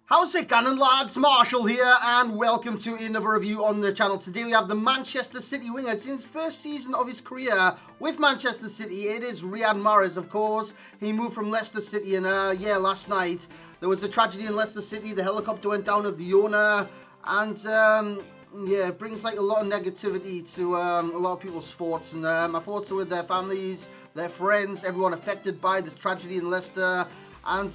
How's it going, lads? Marshall here, and welcome to another review on the channel. Today we have the Manchester City winger. It's in his first season of his career with Manchester City. It is Riyad Mahrez, of course. He moved from Leicester City, and last night there was a tragedy in Leicester City. The helicopter went down of the owner, and it brings like a lot of negativity to a lot of people's thoughts, and my thoughts are with their families, their friends, everyone affected by this tragedy in Leicester. And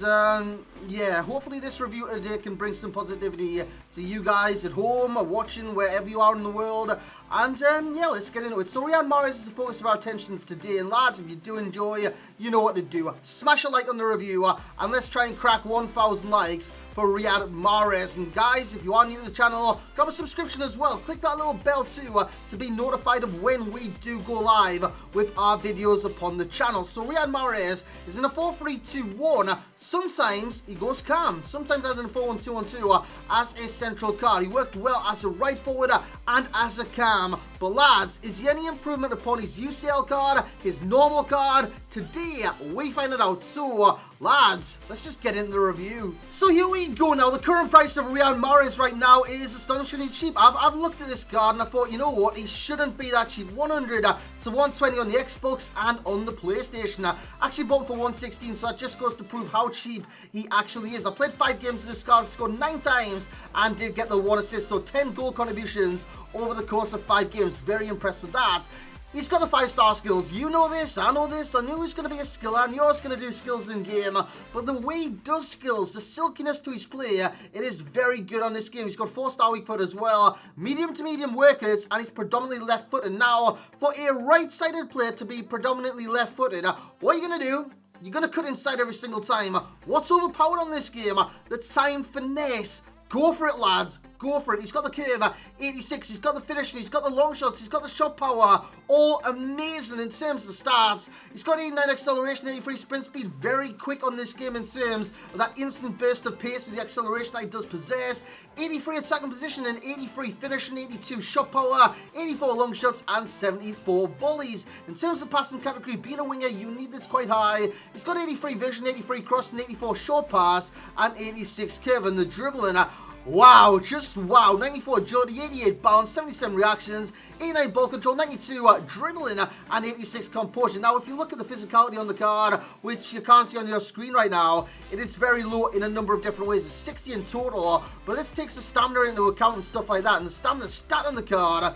hopefully this review today can bring some positivity to you guys at home or watching wherever you are in the world. And let's get into it. So Riyad Mahrez is the focus of our attentions today. And lads, if you do enjoy, you know what to do. Smash a like on the review, and let's try and crack 1,000 likes for Riyad Mahrez. And guys, if you are new to the channel, drop a subscription as well. Click that little bell too to be notified of when we do go live with our videos upon the channel. So Riyad Mahrez is in a 4-3-2-1. Sometimes he goes calm. Sometimes out in a 4-1-2-1-2 as a central card. He worked well as a right forward and as a cam. But lads, is he any improvement upon his UCL card, his normal card? Today we find it out. So lads, let's just get into the review. So here we go now. The current price of Riyad Mahrez right now is astonishingly cheap. I've looked at this card and I thought, you know what, he shouldn't be that cheap. 100 to 120 on the Xbox and on the PlayStation. I actually bought him for 116, so that just goes to prove how cheap he actually is. I played 5 games with this card, scored 9 times, and did get the 1 assist, so 10 goal contributions over the course of 5 games. Very impressed with that. He's got the 5-star skills. You know this, I know this. I knew he was going to be a skiller. I knew I was going to do skills in game. But the way he does skills, the silkiness to his play, it is very good on this game. He's got 4-star weak foot as well. Medium to medium work rates, and he's predominantly left-footed. Now, for a right-sided player to be predominantly left-footed, what are you going to do? You're going to cut inside every single time. What's overpowered on this game? The time finesse. Go for it, lads. Go for it. He's got the curve, 86. He's got the finishing. He's got the long shots. He's got the shot power. All amazing in terms of the stats. He's got 89 acceleration, 83 sprint speed. Very quick on this game in terms of that instant burst of pace with the acceleration that he does possess. 83 at second position and 83 finishing, 82 shot power, 84 long shots, and 74 volleys. In terms of passing category, being a winger, you need this quite high. He's got 83 vision, 83 crossing, 84 short pass, and 86 curve. And the dribbling, wow, just wow. 94 agility, 88 balance, 77 reactions, 89 ball control, 92 dribbling, and 86 composure. Now, if you look at the physicality on the card, which you can't see on your screen right now, it is very low in a number of different ways. It's 60 in total, but this takes the stamina into account and stuff like that. And the stamina stat on the card,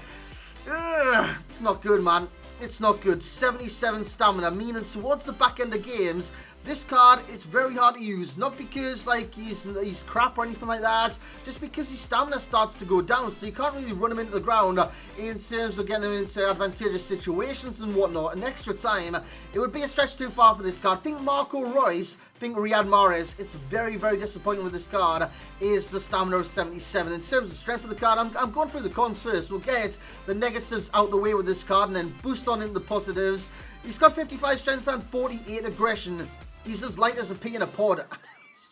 it's not good, man. It's not good. 77 stamina, meaning towards the back end of games, this card is very hard to use. Not because like he's crap or anything like that, just because his stamina starts to go down, so you can't really run him into the ground in terms of getting him into advantageous situations and whatnot. And extra time, it would be a stretch too far for this card. Think Marco Reus, think Riyad Mahrez. It's very, very disappointing with this card is the stamina of 77. In terms of strength of the card, I'm going through the cons first. We'll get the negatives out the way with this card and then boost on into the positives. He's got 55 strength and 48 aggression. He's as light as a pea in a pod.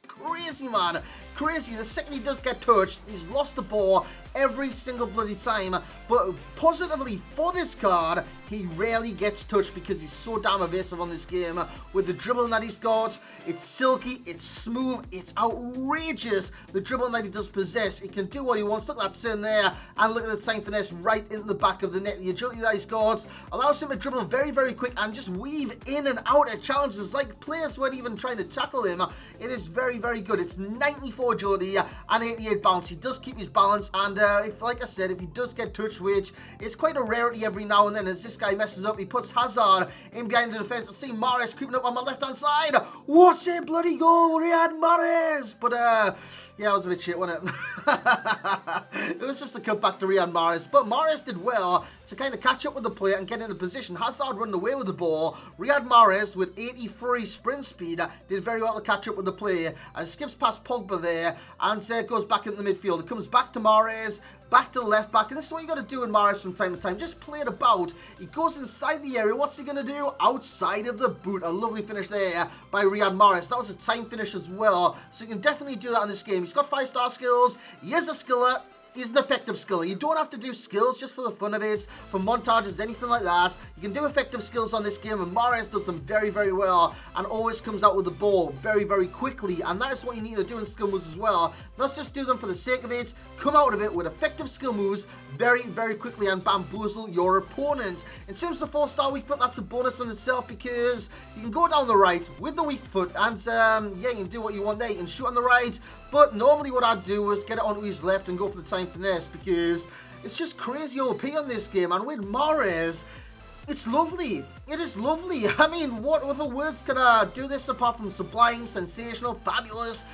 Crazy, man. Crazy. The second he does get touched, he's lost the ball every single bloody time. But positively for this card, he rarely gets touched because he's so damn evasive on this game. With the dribbling that he's got, it's silky, it's smooth, it's outrageous. The dribbling that he does possess, he can do what he wants. Look at that turn there, and look at the time finesse right into the back of the net. The agility that he's got allows him to dribble very, very quick and just weave in and out at challenges like players weren't even trying to tackle him. It is very, very good. It's 94 agility and 88 bounce. He does keep his balance, and if, like I said, if he does get touched, which is quite a rarity every now and then, as this guy messes up, he puts Hazard in behind the defense. I see Mahrez creeping up on my left-hand side. What's a bloody goal, Riyad Mahrez? But, yeah, it was a bit shit, wasn't it? It was just a cut back to Riyad Mahrez. But Mahrez did well to kind of catch up with the player and get into position. Hazard running away with the ball. Riyad Mahrez, with 83 sprint speed, did very well to catch up with the play. And skips past Pogba there and goes back into the midfield. It comes back to Mahrez, back to the left back. And this is what you got to do in Mahrez from time to time. Just play it about. He goes inside the area. What's he going to do? Outside of the boot. A lovely finish there by Riyad Mahrez. That was a time finish as well. So you can definitely do that in this game. He's got 5-star skills. He is a skiller. is an effective skill. You don't have to do skills just for the fun of it, for montages, anything like that. You can do effective skills on this game, and Mahrez does them very, very well, and always comes out with the ball very, very quickly, and that is what you need to do in skill moves as well. Not just do them for the sake of it, come out of it with effective skill moves very, very quickly and bamboozle your opponent. In terms of 4-star weak foot, that's a bonus on itself, because you can go down the right with the weak foot, and yeah, you can do what you want there. You can shoot on the right, but normally what I'd do is get it onto his left and go for the time finesse, because it's just crazy OP on this game. And with Mahrez, it's lovely. It is lovely. I mean, what other words can I do this apart from sublime, sensational, fabulous?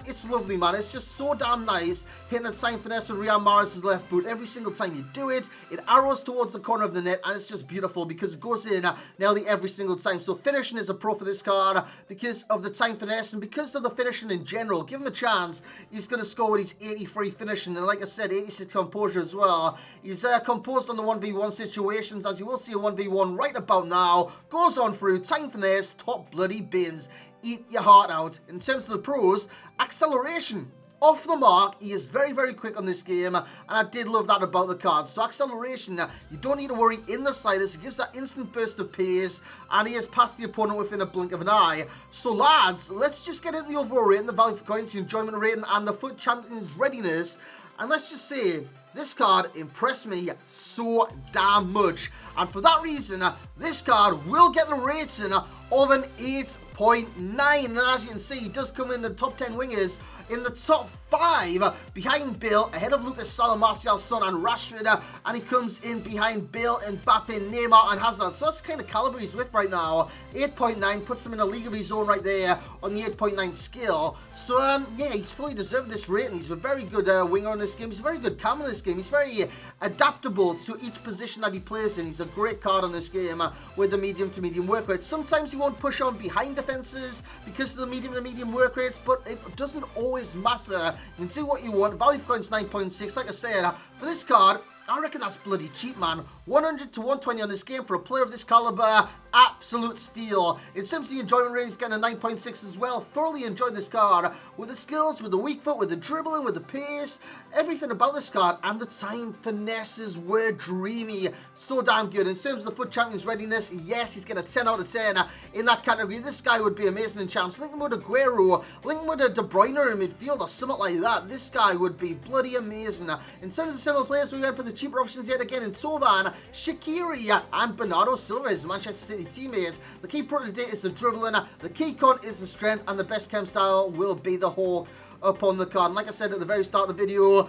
It's lovely, man. It's just so damn nice hitting a time finesse with Riyad Mahrez's left boot. Every single time you do it, it arrows towards the corner of the net, and it's just beautiful because it goes in nearly every single time. So finishing is a pro for this card because of the time finesse and because of the finishing in general. Give him a chance. He's going to score with his 83 finishing, and like I said, 86 composure as well. He's composed on the 1v1 situations, as you will see a 1v1 right about now. Goes on through, time finesse, top bloody bins. Eat your heart out. In terms of the pros, acceleration. Off the mark, he is very, very quick on this game, and I did love that about the card. So acceleration, you don't need to worry in the slightest. It gives that instant burst of pace, and he has passed the opponent within a blink of an eye. So lads, let's just get into the overall rating, the value for coins, the enjoyment rating, and the FUT Champion's readiness. And let's just say, this card impressed me so damn much. And for that reason, this card will get the rating of an 8.9. And as you can see, he does come in the top 10 wingers in the top 5 behind Bale, ahead of Lucas Salah, Martial, Son and Rashford, and he comes in behind Bale, Mbappe, Neymar and Hazard. So that's the kind of caliber he's with right now. 8.9 puts him in a league of his own right there on the 8.9 scale. So yeah, he's fully deserved this rating. He's a very good winger in this game. He's a very good cam in this game. He's very adaptable to each position that he plays in. He's a great card on this game with the medium to medium work rate. Sometimes he won't push on behind defenses because of the medium to medium work rates, but it doesn't always matter. You can do what you want. Value for coins 9.6. Like I said, for this card, I reckon that's bloody cheap, man. 100 to 120 on this game for a player of this caliber. Absolute steal. In terms of the enjoyment rating, he's getting a 9.6 as well. Thoroughly enjoyed this card. With the skills, with the weak foot, with the dribbling, with the pace. Everything about this card. And the time finesses were dreamy. So damn good. In terms of the FUT Champion's readiness, yes, he's getting a 10 out of 10 in that category. This guy would be amazing in champs. Link him with Aguero. Link him with a De Bruyne in midfield or something like that. This guy would be bloody amazing. In terms of similar players, we went for the cheaper options yet again in Tovan, Shaqiri and Bernardo Silva, his Manchester City teammate. The key pro today is the dribbling, the key con is the strength, and the best chem style will be the hawk upon the card. And like I said at the very start of the video,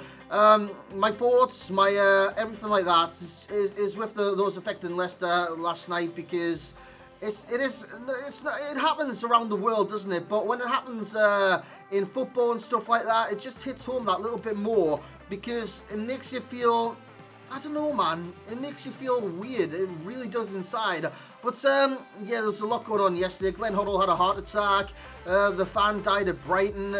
my thoughts, my everything like that is with those affecting Leicester last night, because it happens around the world, doesn't it? But when it happens in football and stuff like that, it just hits home that little bit more, because it makes you feel, I don't know, man. It makes you feel weird. It really does inside. But, yeah, there was a lot going on yesterday. Glenn Hoddle had a heart attack. The fan died at Brighton.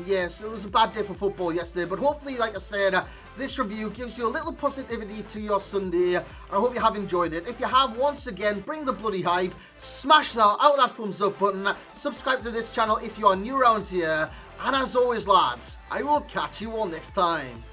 Yes, it was a bad day for football yesterday. But hopefully, like I said, this review gives you a little positivity to your Sunday. And I hope you have enjoyed it. If you have, once again, bring the bloody hype. Smash that out that thumbs up button. Subscribe to this channel if you are new around here. And as always, lads, I will catch you all next time.